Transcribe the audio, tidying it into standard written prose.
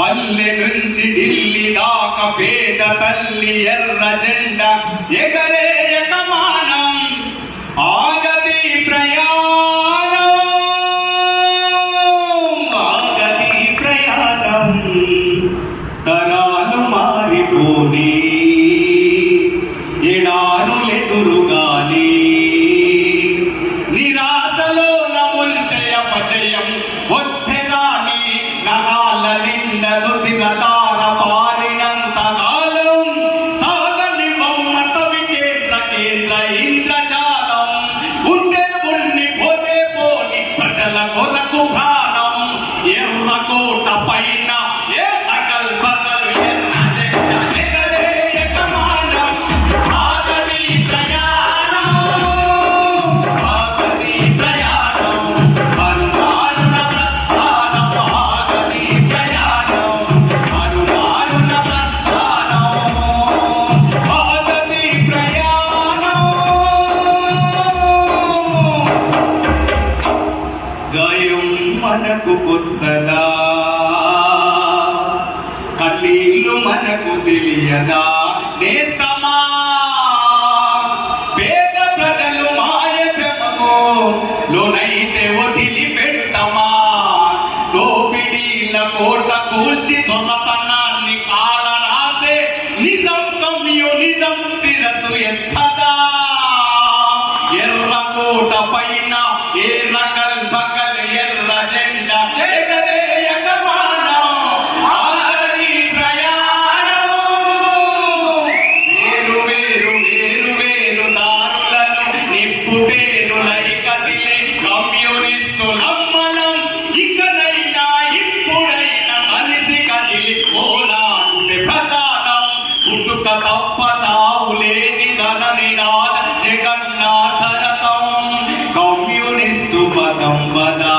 పల్లె నుంచి ఢిల్లీ దాకా పేద తల్లి ఎర్ర జెండా ఎగరే యకమానం ఆగది ప్రయాణం ఆగది ప్రయాణం తరాలు మారిపోని ఎడారులెదురుగాని నిరాశలో నముల్చయ పచయం వస్తే రాని నరాల నిండను దినతార పారినంత కాలం సాగని మత వికేంద్ర కేంద్ర ఇంద్రజాలం ఉంటే ఉన్ని పోతే పోని ప్రజల కొరకు ప్రాణం ఎర్రకోట పైన గాయం మనకు కొత్తదా కన్నీళ్ళు మనకు తెలియదా నేస్తమా పేద ప్రజలు మాయ భ్రమకు లోనైతే వదిలి పెడతామా దోపిడీల కోట కూల్చి దొంగతనాన్ని కాల రాసే నిజం కమ్యూనిజం శిరసు ఎత్తదా ఎర్రకోట పైన ఎర్ర కల్పకల్ ఎర్ర జెండా ఎగరే యకమానం ఆగది ప్రయాణం వేరు వేరు వేరు వేరు దారులను నిప్పుటేరులై కదిలే కమ్యూనిస్టులమ్మనం ఇకనైనా ఇప్పుడైనా కలిసి కదిలి పోరాడుతే ప్రధానం పుట్టుక తప్ప చావు లేని ధన నినాద జగన్నాథ రథం కమ్యూనిస్టు పదం వదా